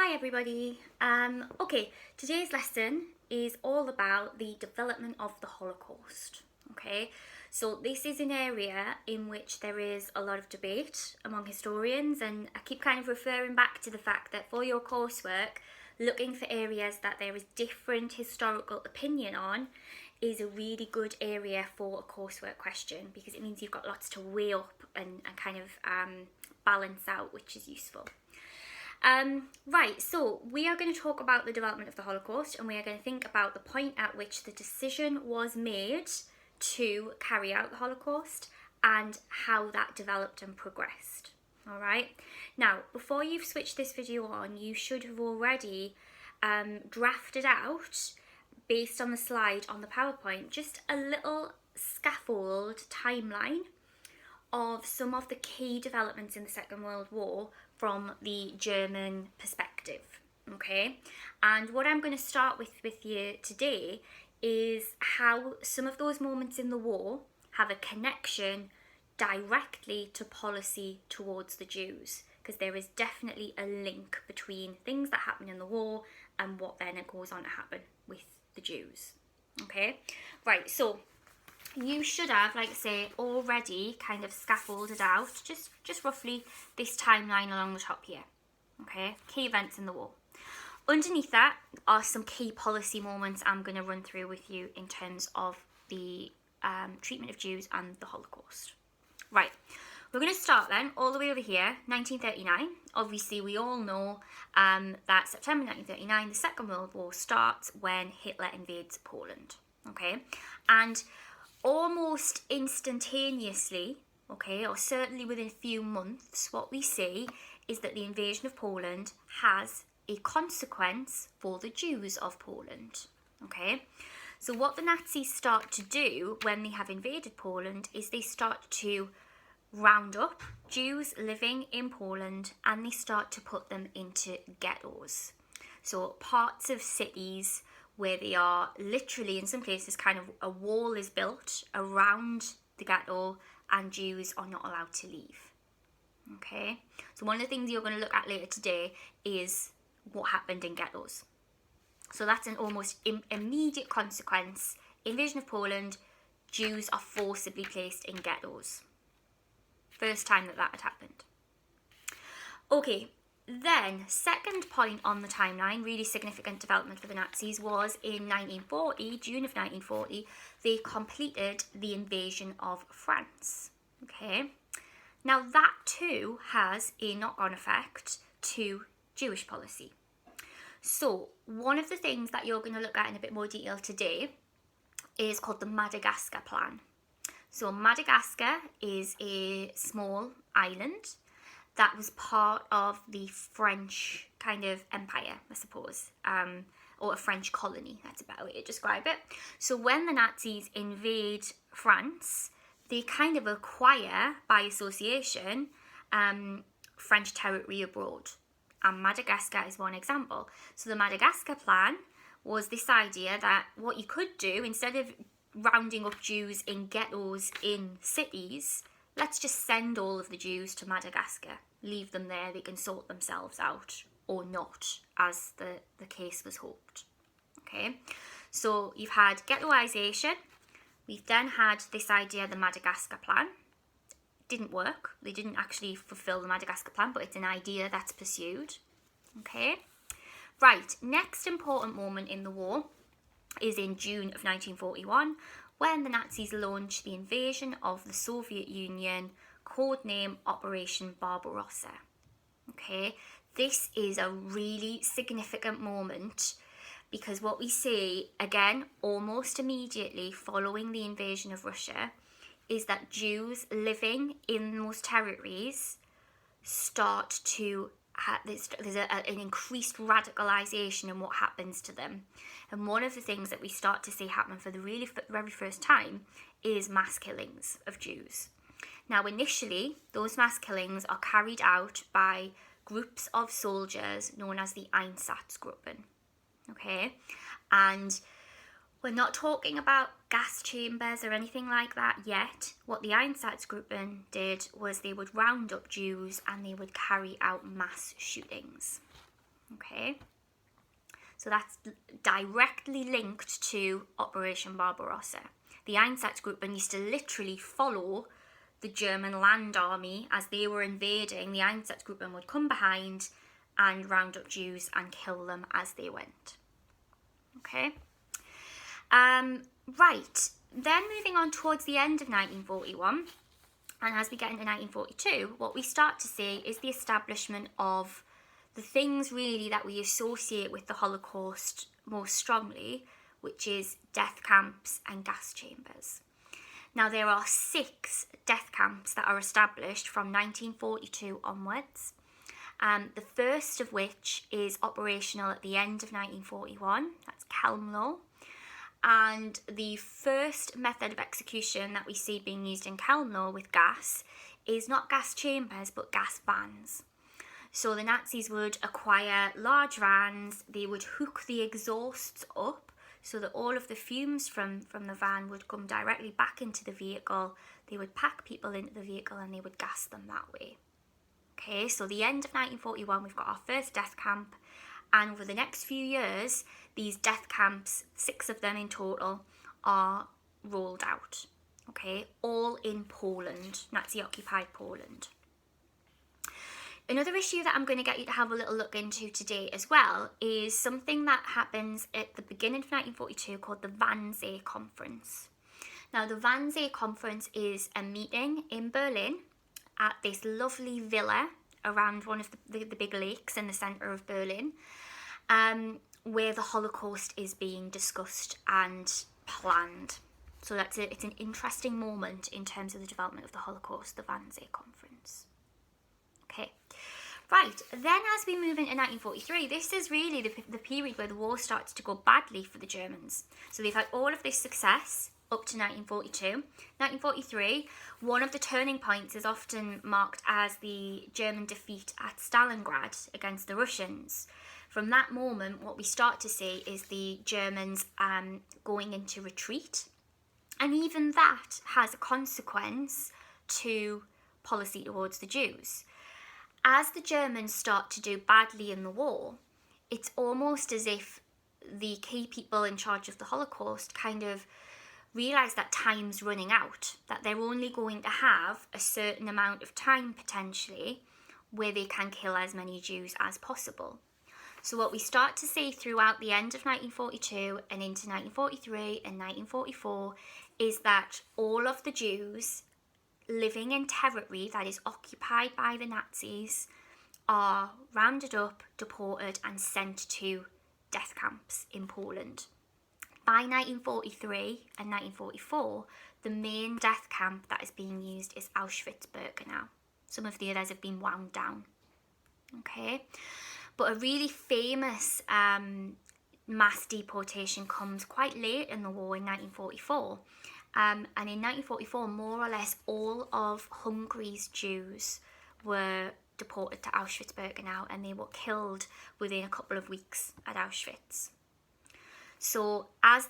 Hi everybody. Okay, today's lesson is all about the development of the Holocaust. Okay, so this is an area in which there is a lot of debate among historians, and I keep kind of referring back to the fact that for your coursework, looking for areas that there is different historical opinion on is a really good area for a coursework question, because it means you've got lots to weigh up and kind of balance out, which is useful. Right, so we are going to talk about the development of the Holocaust, and we are going to think about the point at which the decision was made to carry out the Holocaust and how that developed and progressed. Alright, now before you've switched this video on, you should have already drafted out, based on the slide on the PowerPoint, just a little scaffold timeline of some of the key developments in the Second World War from the German perspective, okay? And what I'm going to start with you today is how some of those moments in the war have a connection directly to policy towards the Jews, because there is definitely a link between things that happen in the war and what then goes on to happen with the Jews, okay? Right, so you should have, like I say, already kind of scaffolded out just roughly this timeline along the top here. Okay, key events in the war. Underneath that are some key policy moments I'm going to run through with you in terms of the treatment of Jews and the Holocaust. Right, we're going to start then all the way over here, 1939. Obviously, we all know that September 1939, the Second World War starts when Hitler invades Poland. Okay, and almost instantaneously, okay, or certainly within a few months, what we see is that the invasion of Poland has a consequence for the Jews of Poland, okay? So what the Nazis start to do when they have invaded Poland is they start to round up Jews living in Poland and they start to put them into ghettos. So parts of cities where they are literally, in some cases, kind of a wall is built around the ghetto and Jews are not allowed to leave. Okay, so one of the things you're going to look at later today is what happened in ghettos. So that's an almost immediate consequence. Invasion of Poland, Jews are forcibly placed in ghettos. First time that had happened. Okay. Then, second point on the timeline, really significant development for the Nazis, was in 1940, June of 1940, they completed the invasion of France. Okay, now that too has a knock-on effect to Jewish policy. So, one of the things that you're going to look at in a bit more detail today is called the Madagascar Plan. So, Madagascar is a small island that was part of the French kind of empire, I suppose, or a French colony. That's about way to describe it. So when the Nazis invade France, they kind of acquire, by association, French territory abroad. And Madagascar is one example. So the Madagascar Plan was this idea that what you could do, instead of rounding up Jews in ghettos in cities, let's just send all of the Jews to Madagascar. Leave them there, they can sort themselves out, or not, as the case was hoped. Okay, so you've had ghettoisation. We've then had this idea, the Madagascar Plan. Didn't work. They didn't actually fulfill the Madagascar Plan, but it's an idea that's pursued. Okay, right, next important moment in the war is in June of 1941, when the Nazis launched the invasion of the Soviet Union, codename Operation Barbarossa. Okay, this is a really significant moment because what we see, again, almost immediately following the invasion of Russia, is that Jews living in those territories start to there's an increased radicalisation in what happens to them. And one of the things that we start to see happen for the very first time is mass killings of Jews. Now, initially, those mass killings are carried out by groups of soldiers known as the Einsatzgruppen. Okay? And we're not talking about gas chambers or anything like that yet. What the Einsatzgruppen did was they would round up Jews and they would carry out mass shootings. Okay, so that's directly linked to Operation Barbarossa. The Einsatzgruppen used to literally follow the German land army as they were invading. The Einsatzgruppen would come behind and round up Jews and kill them as they went. Okay. Right. Then moving on towards the end of 1941, and as we get into 1942, what we start to see is the establishment of the things really that we associate with the Holocaust most strongly, which is death camps and gas chambers. Now, there are 6 death camps that are established from 1942 onwards. The first of which is operational at the end of 1941, that's Kelmlo. And the first method of execution that we see being used in Kelmlo with gas is not gas chambers, but gas vans. So the Nazis would acquire large vans, they would hook the exhausts up so that all of the fumes from the van would come directly back into the vehicle. They would pack people into the vehicle and they would gas them that way. Okay, so the end of 1941, we've got our first death camp, and over the next few years, these death camps, 6 of them in total, are rolled out. Okay, all in Poland, Nazi-occupied Poland. Another issue that I'm going to get you to have a little look into today as well is something that happens at the beginning of 1942 called the Wannsee Conference. Now, the Wannsee Conference is a meeting in Berlin at this lovely villa around one of the big lakes in the centre of Berlin, where the Holocaust is being discussed and planned. So it's an interesting moment in terms of the development of the Holocaust, the Wannsee Conference. Okay, right, then as we move into 1943, this is really the period where the war starts to go badly for the Germans. So they've had all of this success up to 1942. 1943, one of the turning points is often marked as the German defeat at Stalingrad against the Russians. From that moment, what we start to see is the Germans going into retreat. And even that has a consequence to policy towards the Jews. As the Germans start to do badly in the war, it's almost as if the key people in charge of the Holocaust kind of realise that time's running out, that they're only going to have a certain amount of time potentially where they can kill as many Jews as possible. So what we start to see throughout the end of 1942 and into 1943 and 1944 is that all of the Jews living in territory that is occupied by the Nazis are rounded up, deported and sent to death camps in Poland. By 1943 and 1944, the main death camp that is being used is Auschwitz-Birkenau. Some of the others have been wound down. Okay, but a really famous mass deportation comes quite late in the war in 1944. And in 1944, more or less all of Hungary's Jews were deported to Auschwitz-Birkenau and they were killed within a couple of weeks at Auschwitz. So as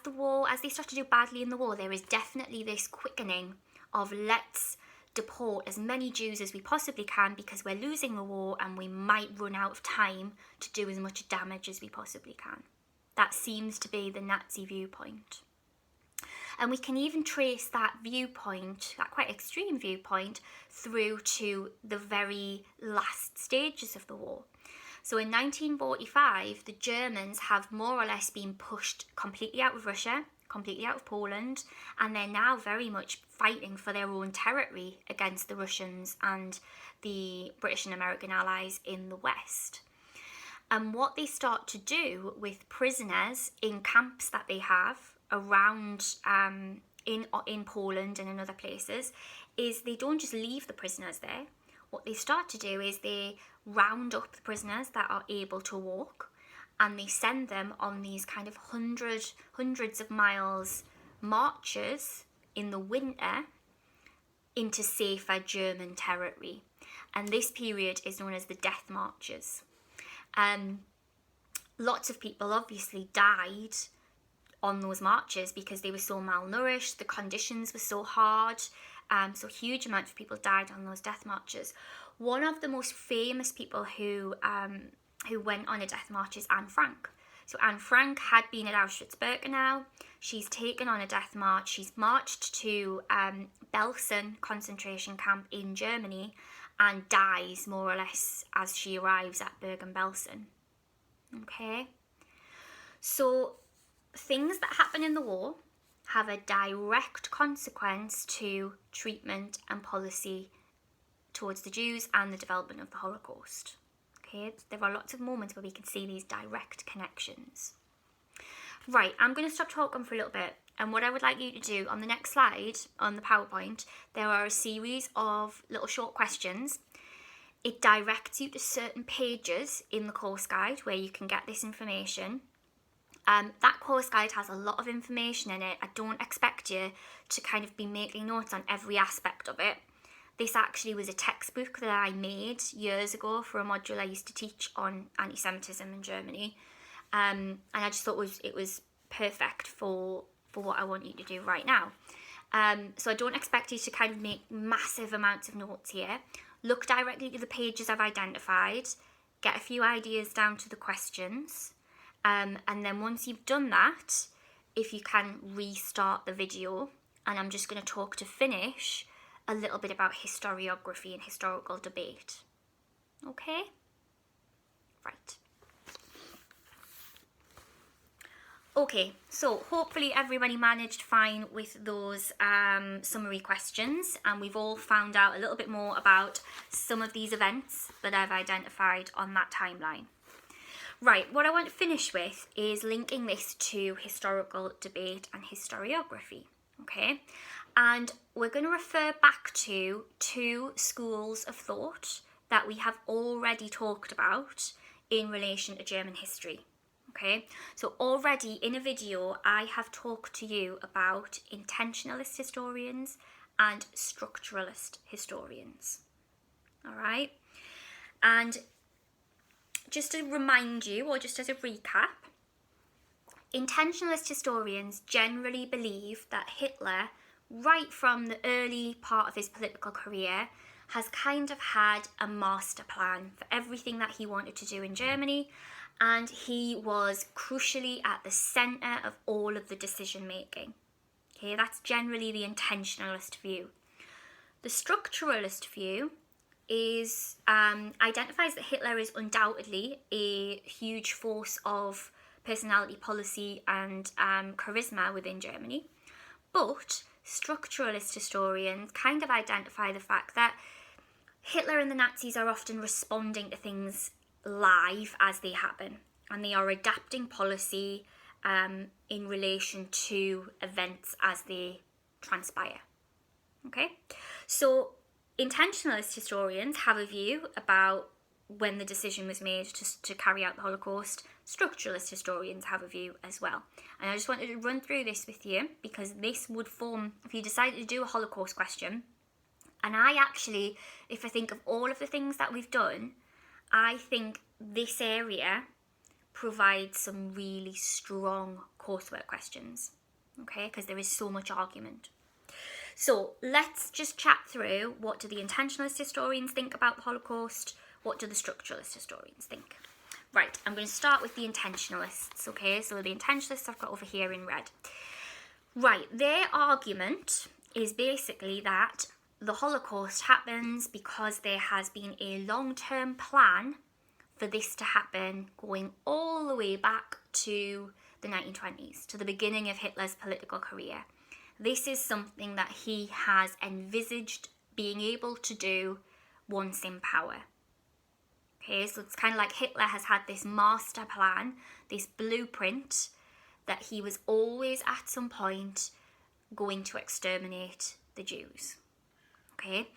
they start to do badly in the war, there is definitely this quickening of let's deport as many Jews as we possibly can because we're losing the war and we might run out of time to do as much damage as we possibly can. That seems to be the Nazi viewpoint. And we can even trace that viewpoint, that quite extreme viewpoint, through to the very last stages of the war. So in 1945, the Germans have more or less been pushed completely out of Russia, completely out of Poland, and they're now very much fighting for their own territory against the Russians and the British and American allies in the West. And what they start to do with prisoners in camps that they have around in Poland and in other places is they don't just leave the prisoners there. What they start to do is they round up the prisoners that are able to walk and they send them on these kind of hundreds of miles marches in the winter into safer German territory. And this period is known as the death marches. Lots of people obviously died on those marches because they were so malnourished, the conditions were so hard, so a huge amount of people died on those death marches. One of the most famous people who who went on a death march is Anne Frank. So Anne Frank had been at Auschwitz-Birkenau. She's taken on a death march. She's marched to Belsen concentration camp in Germany and dies more or less as she arrives at Bergen-Belsen. Okay? So things that happen in the war have a direct consequence to treatment and policy towards the Jews and the development of the Holocaust. Okay, there are lots of moments where we can see these direct connections. Right, I'm going to stop talking for a little bit, and what I would like you to do on the next slide on the PowerPoint, there are a series of little short questions. It directs you to certain pages in the course guide where you can get this information. That course guide has a lot of information in it. I don't expect you to kind of be making notes on every aspect of it. This actually was a textbook that I made years ago for a module I used to teach on anti-Semitism in Germany. And I just thought it was perfect for what I want you to do right now. So I don't expect you to kind of make massive amounts of notes here. Look directly to the pages I've identified, get a few ideas down to the questions. And then once you've done that, if you can restart the video, and I'm just going to talk to finish a little bit about historiography and historical debate. Okay? Right. Okay, so hopefully everybody managed fine with those summary questions, and we've all found out a little bit more about some of these events that I've identified on that timeline. Right, what I want to finish with is linking this to historical debate and historiography, okay? And we're going to refer back to two schools of thought that we have already talked about in relation to German history, okay? So already in a video, I have talked to you about intentionalist historians and structuralist historians, all right? And just to remind you, or just as a recap, intentionalist historians generally believe that Hitler, right from the early part of his political career, has kind of had a master plan for everything that he wanted to do in Germany, and he was crucially at the centre of all of the decision making. Okay, that's generally the intentionalist view. The structuralist view is identifies that Hitler is undoubtedly a huge force of personality, policy and charisma within Germany, but structuralist historians kind of identify the fact that Hitler and the Nazis are often responding to things live as they happen, and they are adapting policy in relation to events as they transpire. Okay, so intentionalist historians have a view about when the decision was made to carry out the Holocaust. Structuralist historians have a view as well. And I just wanted to run through this with you because this would form, if you decided to do a Holocaust question, and I actually, if I think of all of the things that we've done, I think this area provides some really strong coursework questions, okay, because there is so much argument. So let's just chat through, what do the intentionalist historians think about the Holocaust? What do the structuralist historians think? Right, I'm going to start with the intentionalists, okay? So the intentionalists I've got over here in red. Right, their argument is basically that the Holocaust happens because there has been a long-term plan for this to happen going all the way back to the 1920s, to the beginning of Hitler's political career. This is something that he has envisaged being able to do once in power. Okay, so it's kind of like Hitler has had this master plan, this blueprint, that he was always at some point going to exterminate the Jews. Okay,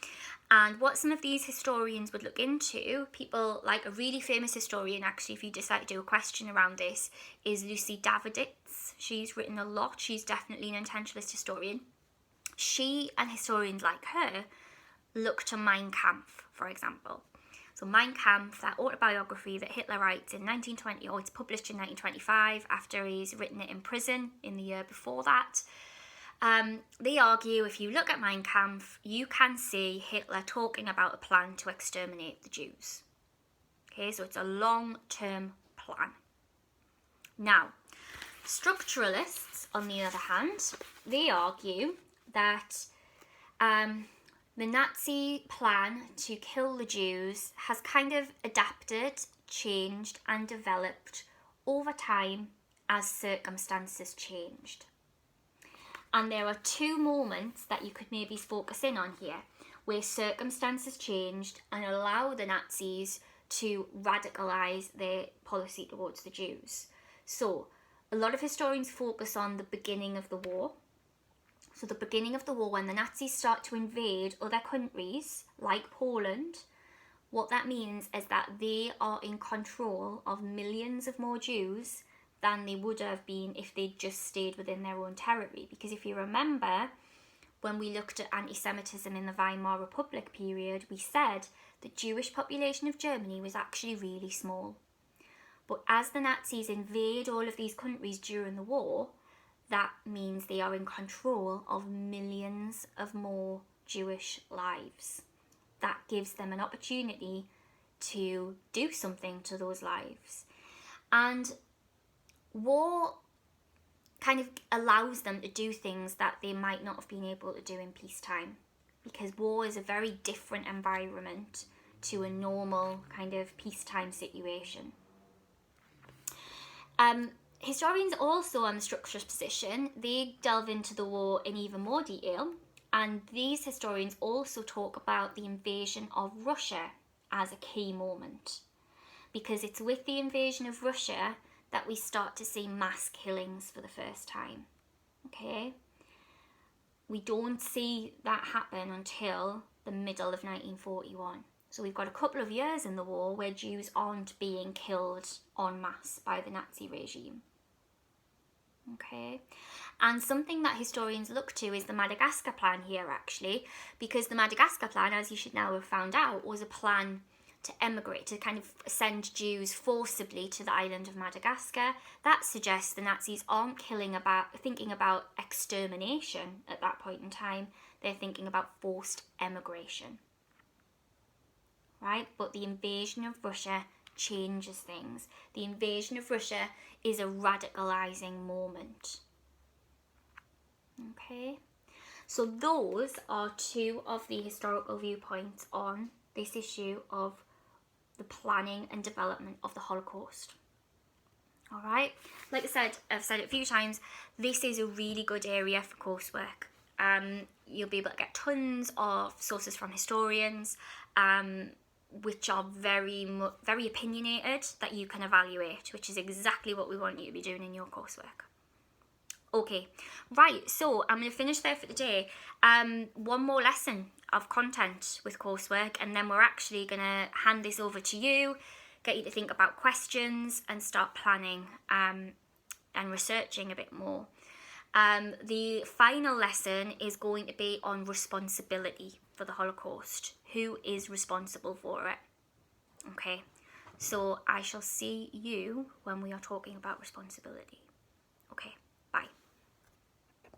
and what some of these historians would look into, people like a really famous historian, actually, if you decide to do a question around this, is Lucy Daviditz. She's written a lot. She's definitely an intentionalist historian. She and historians like her look to Mein Kampf, for example. So Mein Kampf, that autobiography that Hitler writes in 1920, or it's published in 1925 after he's written it in prison in the year before that. They argue, if you look at Mein Kampf, you can see Hitler talking about a plan to exterminate the Jews. Okay, so it's a long-term plan. Now, structuralists, on the other hand, they argue that the Nazi plan to kill the Jews has kind of adapted, changed, and developed over time as circumstances changed. And there are two moments that you could maybe focus in on here, where circumstances changed and allow the Nazis to radicalise their policy towards the Jews. So, a lot of historians focus on the beginning of the war. So the beginning of the war, when the Nazis start to invade other countries, like Poland, what that means is that they are in control of millions of more Jews than they would have been if they'd just stayed within their own territory. Because if you remember, when we looked at anti-Semitism in the Weimar Republic period, we said the Jewish population of Germany was actually really small. But as the Nazis invade all of these countries during the war, that means they are in control of millions of more Jewish lives. That gives them an opportunity to do something to those lives. And war kind of allows them to do things that they might not have been able to do in peacetime, because war is a very different environment to a normal kind of peacetime situation. Historians also on the structuralist position, they delve into the war in even more detail, and these historians also talk about the invasion of Russia as a key moment, because it's with the invasion of Russia that we start to see mass killings for the first time. Okay? We don't see that happen until the middle of 1941. So we've got a couple of years in the war where Jews aren't being killed en masse by the Nazi regime. Okay, and something that historians look to is the Madagascar plan here, actually, because the Madagascar plan, as you should now have found out, was a plan to emigrate, to kind of send Jews forcibly to the island of Madagascar. That suggests the Nazis aren't thinking about extermination at that point in time. They're thinking about forced emigration. Right? But the invasion of Russia changes things. The invasion of Russia is a radicalizing moment. Okay? So those are two of the historical viewpoints on this issue of the planning and development of the Holocaust. Alright? Like I said, I've said it a few times, this is a really good area for coursework. You'll be able to get tons of sources from historians, which are very opinionated, that you can evaluate, which is exactly what we want you to be doing in your coursework. Okay, right, so I'm going to finish there for today. One more lesson of content with coursework, and then we're actually going to hand this over to you, get you to think about questions and start planning and researching a bit more. The final lesson is going to be on responsibility for the Holocaust. Who is responsible for it? Okay, so I shall see you when we are talking about responsibility.